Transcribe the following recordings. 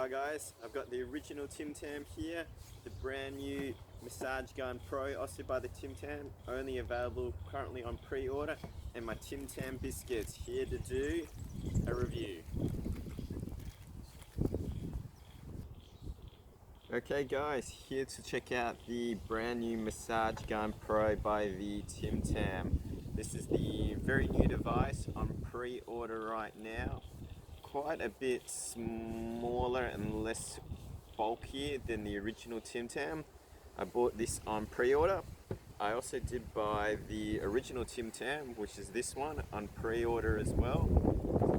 Hi guys, I've got the original TimTam here, the brand new Massage Gun Pro, also by the TimTam, only available currently on pre-order, and my TimTam biscuits, here to do a review. Okay guys, here to check out the brand new Massage Gun Pro by the TimTam. This is the very new device on pre-order right now. Quite a bit smaller and less bulkier than the original TimTam. I bought this on pre-order. I also did buy the original TimTam, which is this one, on pre-order as well.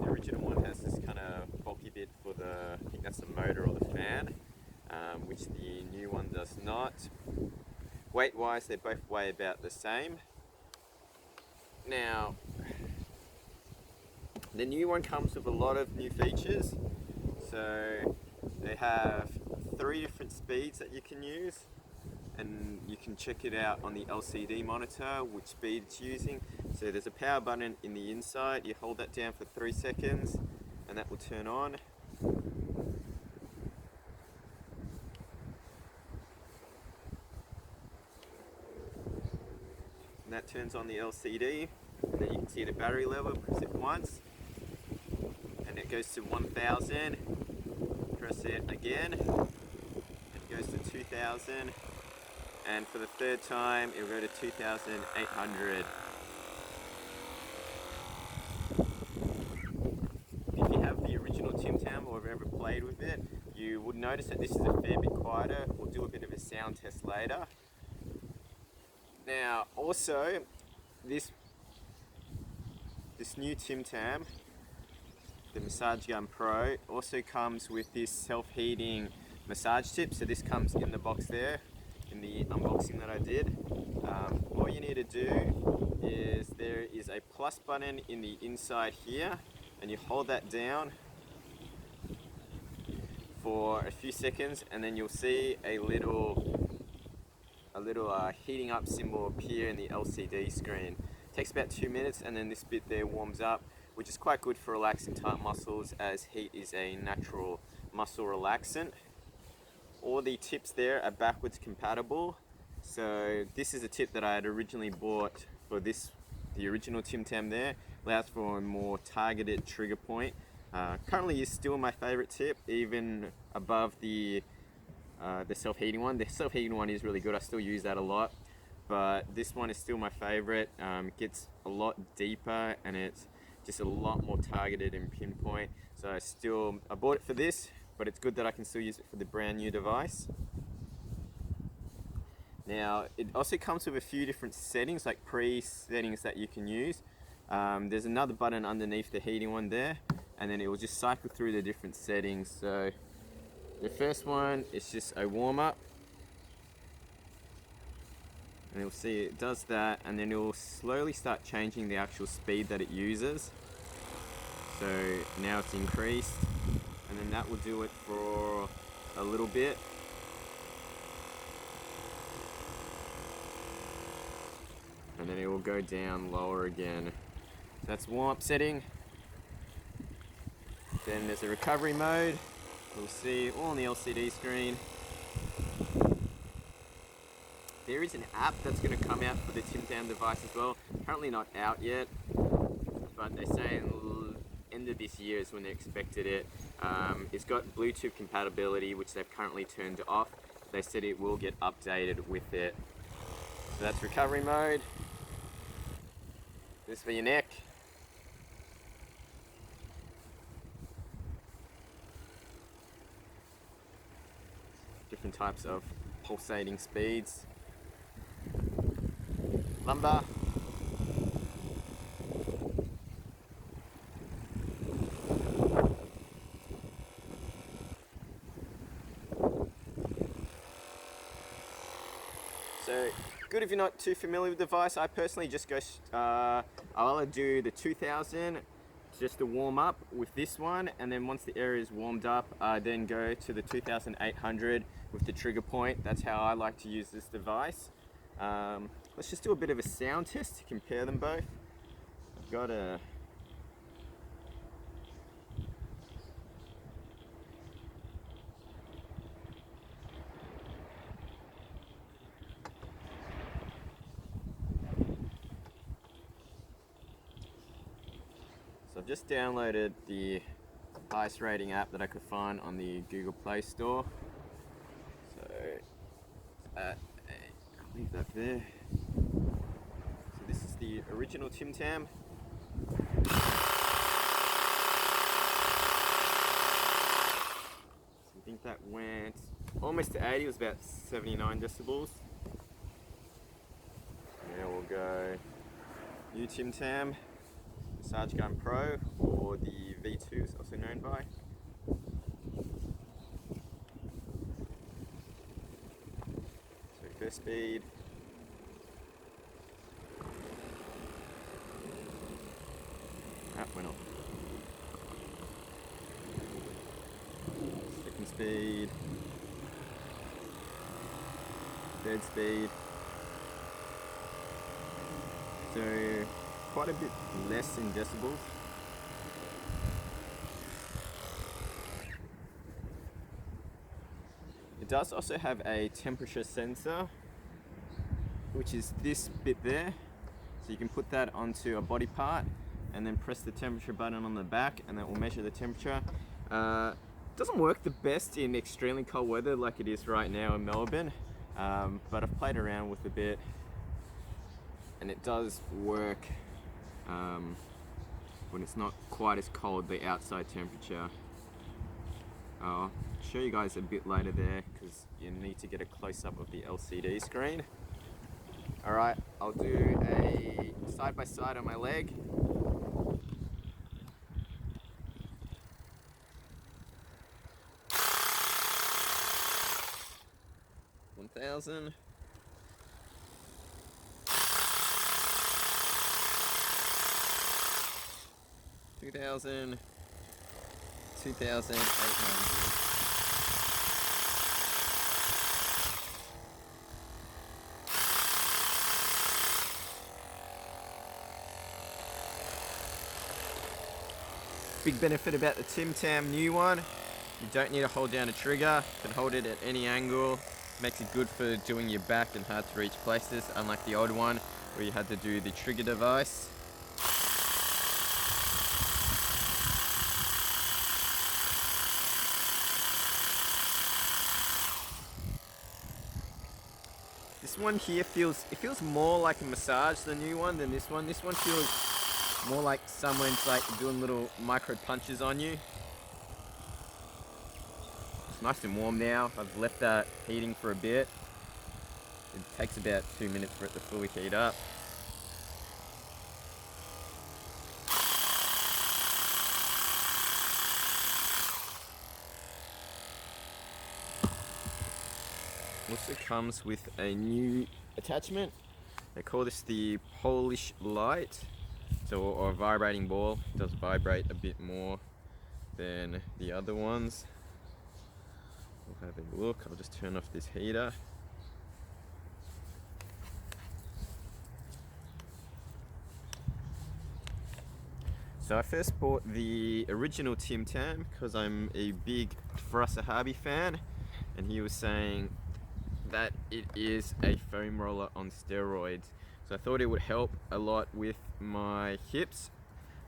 The original one has this kind of bulky bit for the, I think that's the motor or the fan, which the new one does not. Weight-wise, they both weigh about the same. Now, the new one comes with a lot of new features. So they have 3 different speeds that you can use, and you can check it out on the LCD monitor which speed it's using. So there's a power button in the inside. You hold that down for 3 seconds and that will turn on. And that turns on the LCD, and then you can see the battery level. Press it once and it goes to 1000. Press it again, it goes to 2000, and for the 3rd time it will go to 2800. If you have the original TimTam or have ever played with it, you would notice that this is a fair bit quieter. We'll do a bit of a sound test later. Now also, this new TimTam, the Massager Gun Pro, also comes with this self-heating massage tip. So this comes in the box there, in the unboxing that I did. All you need to do is, there is a plus button in the inside here, and you hold that down for a few seconds, and then you'll see a little heating up symbol appear in the LCD screen. It takes about 2 minutes, and then this bit there warms up, which is quite good for relaxing tight muscles, as heat is a natural muscle relaxant. All the tips there are backwards compatible. So this is a tip that I had originally bought for this, the original TimTam there. Allows for a more targeted trigger point. Currently is still my favorite tip, even above the self-heating one. The self-heating one is really good. I still use that a lot, but this one is still my favorite. It gets a lot deeper and it's just a lot more targeted and pinpoint. So I bought it for this, but it's good that I can still use it for the brand new device. Now, it also comes with a few different settings, like pre-settings that you can use. There's another button underneath the heating one there, and then it will just cycle through the different settings. So the first one is just a warm-up, and you'll see it does that, and then it will slowly start changing the actual speed that it uses. So now it's increased, and then that will do it for a little bit. And then it will go down lower again. That's warm-up setting. Then there's a recovery mode. You'll see all on the LCD screen. There is an app that's going to come out for the TimTam device as well. Currently not out yet, but they say end of this year is when they expected it. It's got Bluetooth compatibility, which they've currently turned off. They said it will get updated with it. So that's recovery mode. This for your neck. Different types of pulsating speeds. Lumbar. So good if you're not too familiar with the device. I personally just go, I'll either do the 2000 just to warm up with this one, and then once the area is warmed up, I then go to the 2800 with the trigger point. That's how I like to use this device. Let's just do a bit of a sound test to compare them both. I've got a So I've just downloaded the highest rating app that I could find on the Google Play Store. So I'll leave that there. So this is the original TimTam. I think that went almost to 80, it was about 79 decibels. Now we'll go new TimTam Massager Pro, or the V2 is also known by. So first speed. Went off. Second speed. Third speed. So quite a bit less in decibels. It does also have a temperature sensor, which is this bit there. So you can put that onto a body part and then press the temperature button on the back, and that will measure the temperature. Doesn't work the best in extremely cold weather like it is right now in Melbourne, but I've played around with a bit and it does work when it's not quite as cold, the outside temperature. I'll show you guys a bit later there because you need to get a close-up of the LCD screen. Alright, I'll do a side-by-side on my leg. 1,000. 2,000. 2,800. Big benefit about the TimTam new one, you don't need to hold down a trigger, you can hold it at any angle. Makes it good for doing your back and hard to reach places, unlike the old one where you had to do the trigger device. This one here feels more like a massage, the new one, than this one. This one feels more like someone's like doing little micro punches on you. It's nice and warm now. I've left that heating for a bit. It takes about 2 minutes for it to fully heat up. Also comes with a new attachment. They call this the Polish light. So, or a vibrating ball. It does vibrate a bit more than the other ones. We'll have a look. I'll just turn off this heater. So I first bought the original TimTam because I'm a big Farasa Harby fan, and he was saying that it is a foam roller on steroids. So I thought it would help a lot with my hips.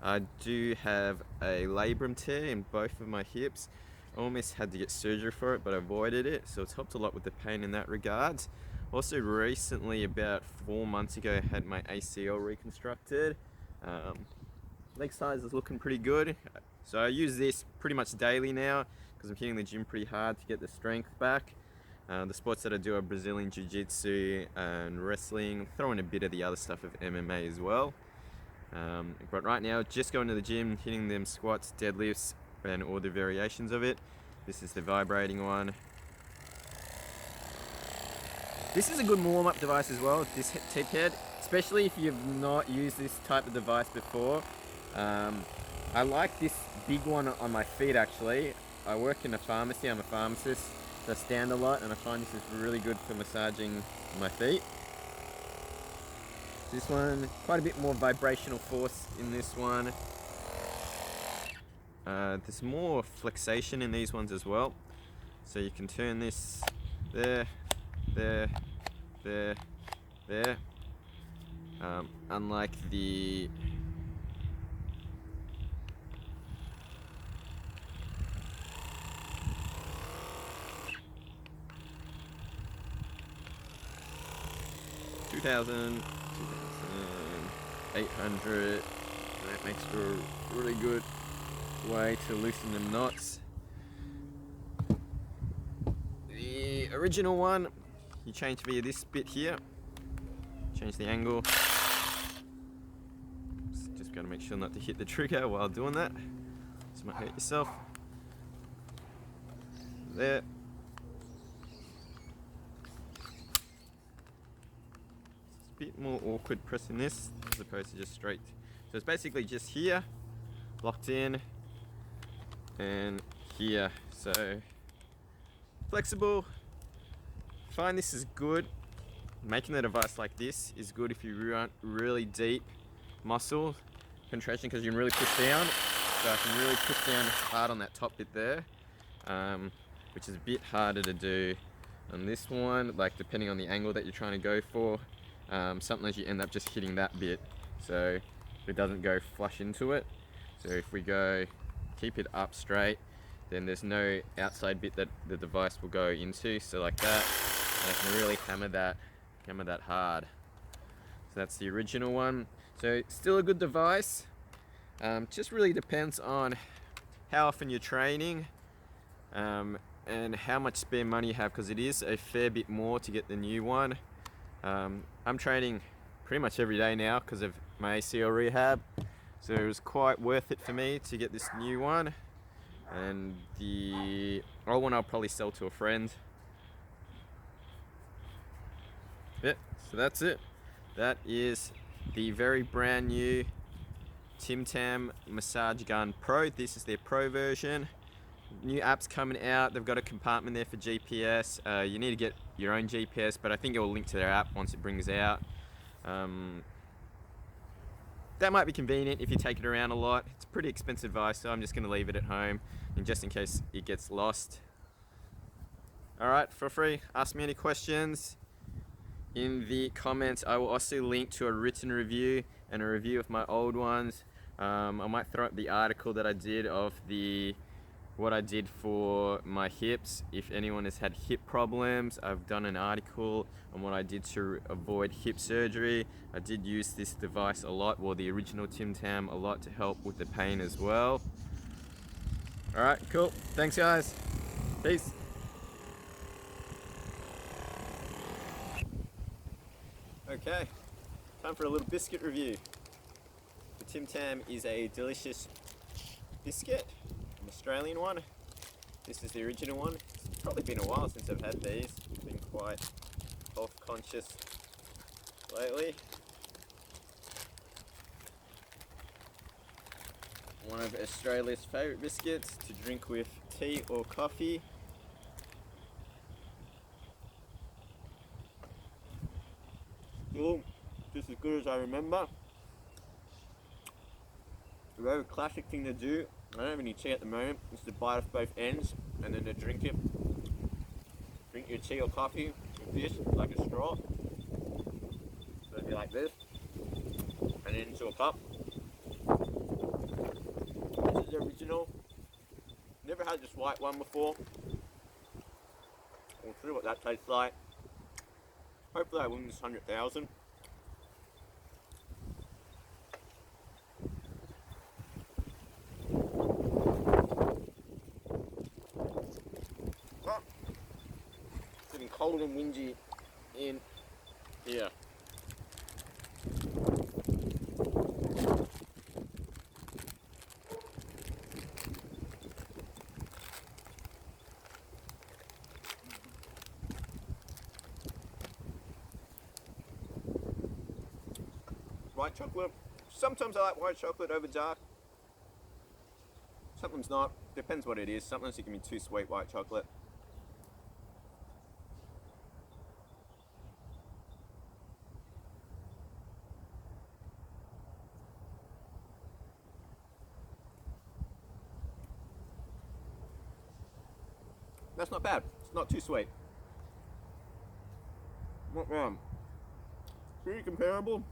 I do have a labrum tear in both of my hips. I almost had to get surgery for it, but I avoided it, so it's helped a lot with the pain in that regard. Also recently, about 4 months ago, I had my ACL reconstructed. Leg size is looking pretty good. So I use this pretty much daily now because I'm hitting the gym pretty hard to get the strength back. The sports that I do are Brazilian Jiu-Jitsu and wrestling, throwing a bit of the other stuff of MMA as well. But right now, just going to the gym, hitting them squats, deadlifts, and all the variations of it. This is the vibrating one. This is a good warm-up device as well, this tip head, especially if you've not used this type of device before. I like this big one on my feet actually. I work in a pharmacy, I'm a pharmacist. I stand a lot and I find this is really good for massaging my feet. This one, quite a bit more vibrational force in this one. There's more flexation in these ones as well. So you can turn this there, there, there, there. Unlike the $2,000. 800, and that makes for a really good way to loosen the knots. The original one, you change via this bit here, change the angle. Just got to make sure not to hit the trigger while doing that, so you might hurt yourself. There. It's a bit more awkward pressing this as opposed to just straight. So it's basically just here, locked in, and here. So flexible. Find this is good. Making a device like this is good if you want really deep muscle contraction, because you can really push down. So I can really push down hard on that top bit there, which is a bit harder to do on this one, like depending on the angle that you're trying to go for. Sometimes you end up just hitting that bit, so it doesn't go flush into it. So if we go, keep it up straight, then there's no outside bit that the device will go into, so like that, and I can really hammer that hard. So that's the original one. So still a good device. Just really depends on how often you're training, and how much spare money you have, because it is a fair bit more to get the new one. I'm training pretty much every day now because of my ACL rehab, so it was quite worth it for me to get this new one. And the old one I'll probably sell to a friend. Yeah, so that's it. That is the very brand new TimTam Massage Gun Pro. This is their Pro version. New apps coming out. They've got a compartment there for GPS. You need to get your own GPS, but I think it will link to their app once it brings out. That might be convenient if you take it around a lot. It's a pretty expensive device, so I'm just going to leave it at home, and just in case it gets lost. Alright, feel free, ask me any questions in the comments. I will also link to a written review and a review of my old ones. I might throw up the article that I did of what I did for my hips. If anyone has had hip problems, I've done an article on what I did to avoid hip surgery. I did use this device a lot, well, the original TimTam, a lot to help with the pain as well. Alright, cool. Thanks guys. Peace. Okay, time for a little biscuit review. The TimTam is a delicious biscuit, an Australian one. This is the original one. It's probably been a while since I've had these. I've been quite health conscious lately. One of Australia's favourite biscuits to drink with tea or coffee. Still just as good as I remember. A very classic thing to do. I don't have any tea at the moment. Is to bite off both ends and then to drink it. Drink your tea or coffee with this, like a straw. So it'd be like this, and then into a cup. This is the original. Never had this white one before. We'll see what that tastes like. Hopefully I win this 100,000. It's getting cold and windy in here. White chocolate. Sometimes I like white chocolate over dark. Sometimes not. Depends what it is. Sometimes it can be too sweet, white chocolate. That's not bad. It's not too sweet. Not wrong. Pretty comparable.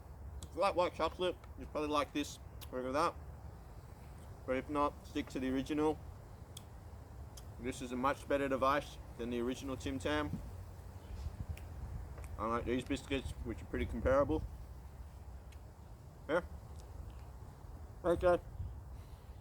If you like white chocolate, you probably like this over that. But if not, stick to the original. This is a much better device than the original TimTam. I like these biscuits, which are pretty comparable. Yeah. Okay.